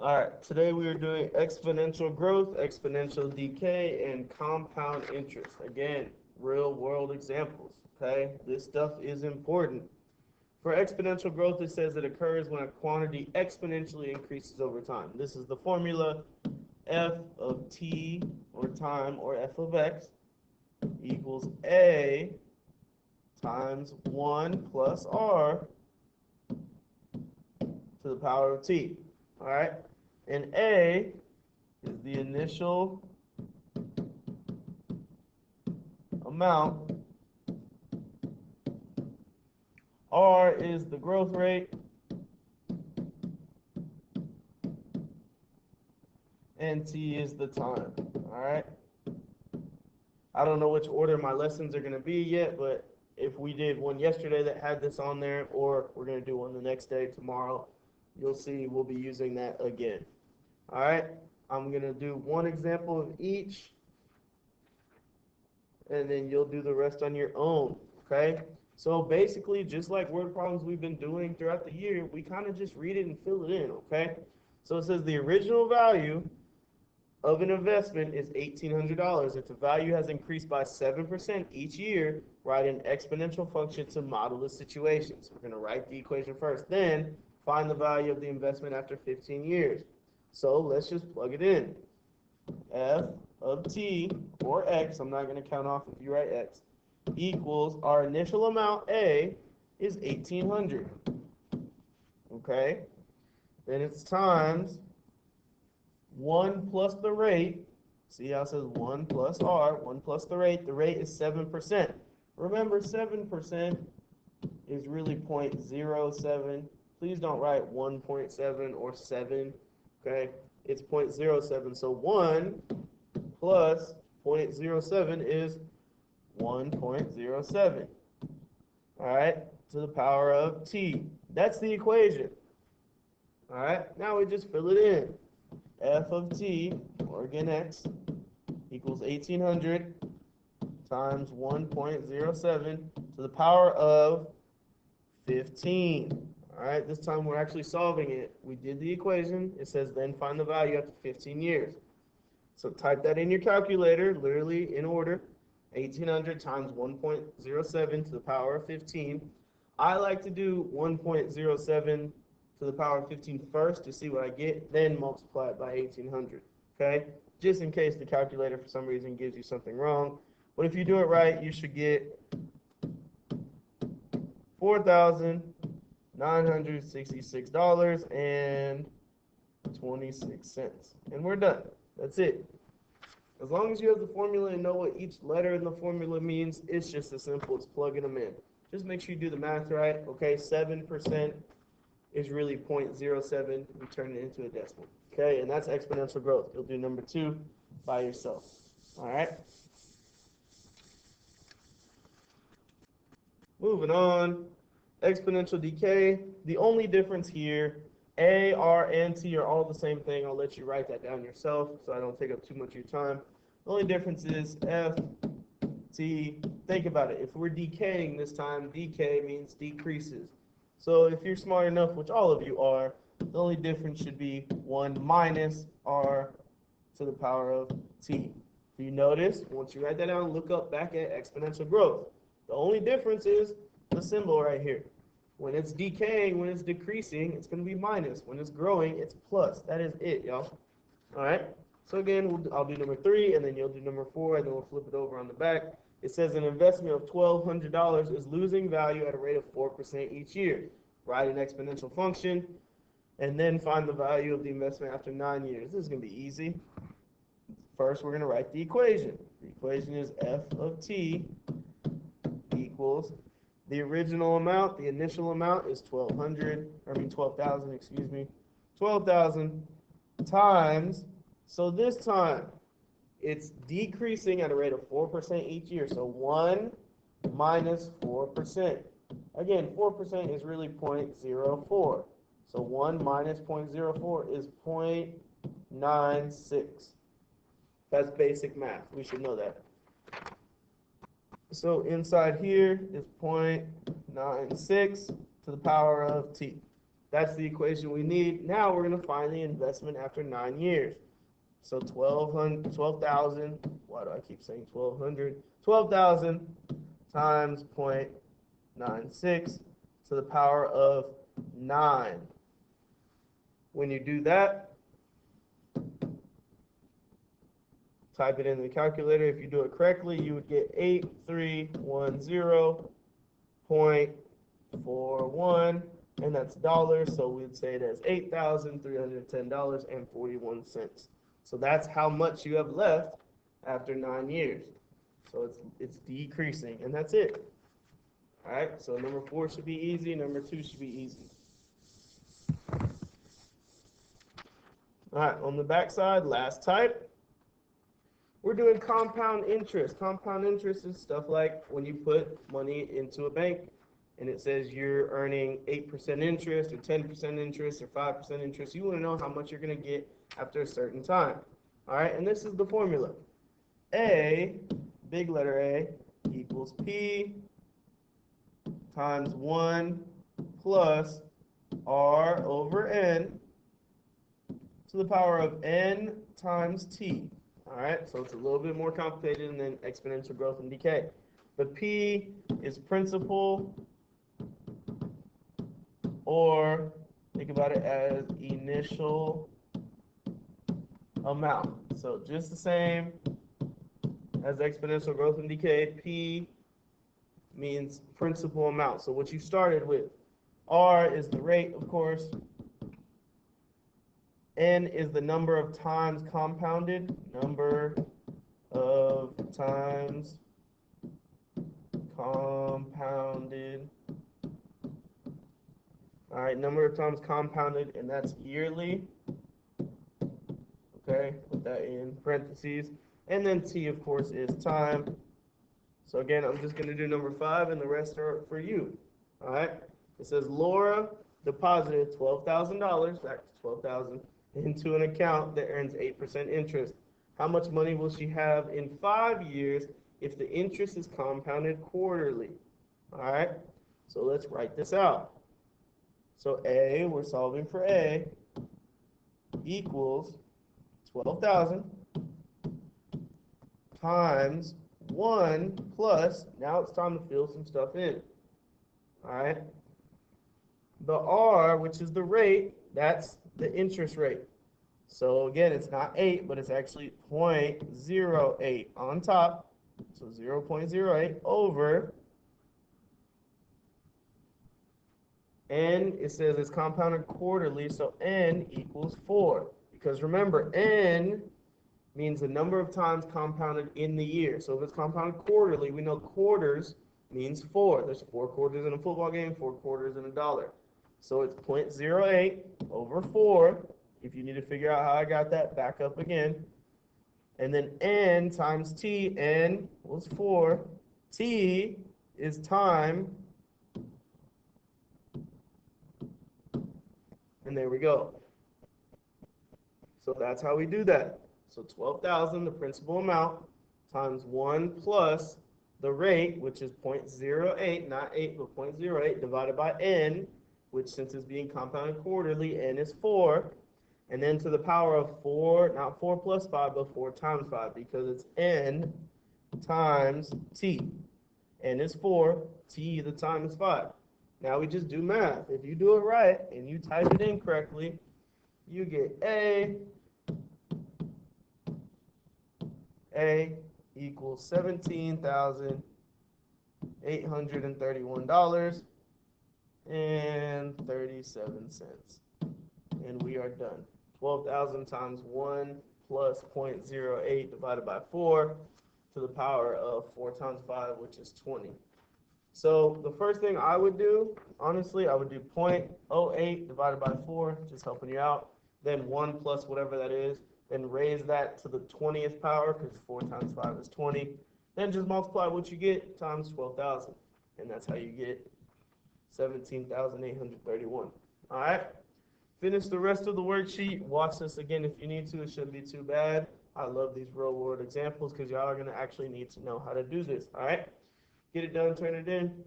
All right, today we are doing exponential growth, exponential decay, and compound interest. Again, real world examples, okay? This stuff is important. For exponential growth, it says it occurs when a quantity exponentially increases over time. This is the formula f of t, or time, or f of x, equals a times 1 plus r to the power of t. All right? And a is the initial amount, r is the growth rate, and t is the time. All right? I don't know which order my lessons are going to be yet, but if we did one yesterday that had this on there, or we're going to do one the next day, tomorrow, you'll see we'll be using that again. All right? I'm going to do one example of each, and then you'll do the rest on your own, okay? So basically, just like word problems we've been doing throughout the year, we kind of just read it and fill it in, okay? So it says the original value of an investment is $1,800. If the value has increased by 7% each year, write an exponential function to model the situation. So we're going to write the equation first, then find the value of the investment after 15 years. So let's just plug it in. F of t, or x, I'm not going to count off if you write x, equals our initial amount, A, is 1,800. Okay? Then it's times 1 plus the rate. See how it says 1 plus r, 1 plus the rate. The rate is 7%. Remember, 7% is really 0.07. Please don't write 1.7 or 7. Okay? It's 0.07. So 1 plus 0.07 is 1.07. All right? To the power of t. That's the equation. All right? Now we just fill it in. F of t, or again x, equals 1,800 times 1.07 to the power of 15. All right, this time we're actually solving it. We did the equation. It says then find the value after 15 years. So type that in your calculator, literally in order. 1,800 times 1.07 to the power of 15. I like to do 1.07 to the power of 15 first to see what I get, then multiply it by 1,800, okay? Just in case the calculator for some reason gives you something wrong. But if you do it right, you should get 4,966.26. And we're done. That's it. As long as you have the formula and know what each letter in the formula means, it's just as simple as plugging them in. Just make sure you do the math right, okay? 7% is really 0.07. We turn it into a decimal, okay? And that's exponential growth. You'll do number 2 by yourself, all right? Moving on, exponential decay. The only difference here, A, R, and T are all the same thing. I'll let you write that down yourself so I don't take up too much of your time. The only difference is F, T. Think about it. If we're decaying this time, decay means decreases. So if you're smart enough, which all of you are, the only difference should be 1 minus r to the power of t. If you notice, once you write that down, look up back at exponential growth. The only difference is the symbol right here. When it's decaying, when it's decreasing, it's going to be minus. When it's growing, it's plus. That is it, y'all. All right? So again, I'll do number 3, and then you'll do number 4, and then we'll flip it over on the back. It says an investment of $1,200 is losing value at a rate of 4% each year. Write an exponential function, and then find the value of the investment after 9 years. This is going to be easy. First, we're going to write the equation. The equation is f of t equals the original amount. The initial amount is 12,000, excuse me. 12,000 times, so this time, it's decreasing at a rate of 4% each year. So 1 minus 4%. Again, 4% is really 0.04. So 1 minus 0.04 is 0.96. That's basic math. We should know that. So inside here is 0.96 to the power of t. That's the equation we need. Now we're going to find the investment after 9 years. So 12,000, why do I keep saying 1,200? 12,000 times 0.96 to the power of 9. When you do that, type it in the calculator. If you do it correctly, you would get 8310.41, and that's dollars, so we'd say it as $8,310.41. So that's how much you have left after 9 years. So it's decreasing, and that's it. All right, so number 4 should be easy. Number 2 should be easy. All right, on the back side, last type, we're doing compound interest. Compound interest is stuff like when you put money into a bank and it says you're earning 8% interest or 10% interest or 5% interest. You want to know how much you're going to get after a certain time. All right, and this is the formula. A, big letter A, equals P times 1 plus R over N to the power of N times T. All right, so it's a little bit more complicated than exponential growth and decay. But P is principal, or think about it as initial amount. So just the same as exponential growth and decay, P means principal amount. So what you started with. R is the rate, of course. N is the number of times compounded. Number of times compounded. All right, number of times compounded, and that's yearly. Okay, put that in parentheses. And then T, of course, is time. So again, I'm just going to do number 5, and the rest are for you. All right, it says Laura deposited $12,000, that's 12,000, into an account that earns 8% interest. How much money will she have in 5 years if the interest is compounded quarterly? All right, so let's write this out. So A, we're solving for A, equals 12,000 times 1 plus, now it's time to fill some stuff in. All right, the R, which is the rate, that's the interest rate. So again, it's not 8, but it's actually 0.08 on top. So 0.08 over N, it says it's compounded quarterly, so N equals 4. Because remember, N means the number of times compounded in the year. So if it's compounded quarterly, we know quarters means 4. There's 4 quarters in a football game, 4 quarters in a dollar. So it's 0.08 over 4. If you need to figure out how I got that, back up again. And then N times T, N was 4. T is time. And there we go. So that's how we do that. So 12,000, the principal amount, times 1 plus the rate, which is 0.08, not 8, but 0.08, divided by N, which since it's being compounded quarterly, N is 4. And then to the power of 4, not 4 plus 5, but 4 times 5, because it's N times T. N is 4, T, the time is 5. Now we just do math. If you do it right and you type it in correctly, you get A equals $17,831.37. And we are done. 12,000 times 1 plus 0.08 divided by 4 to the power of 4 times 5, which is 20. So the first thing I would do, honestly, I would do 0.08 divided by 4, just helping you out. Then 1 plus whatever that is. Then raise that to the 20th power, because 4 times 5 is 20. Then just multiply what you get times 12,000. And that's how you get 17,831. All right? Finish the rest of the worksheet. Watch this again if you need to. It shouldn't be too bad. I love these real world examples because y'all are going to actually need to know how to do this. All right? Get it done, turn it in.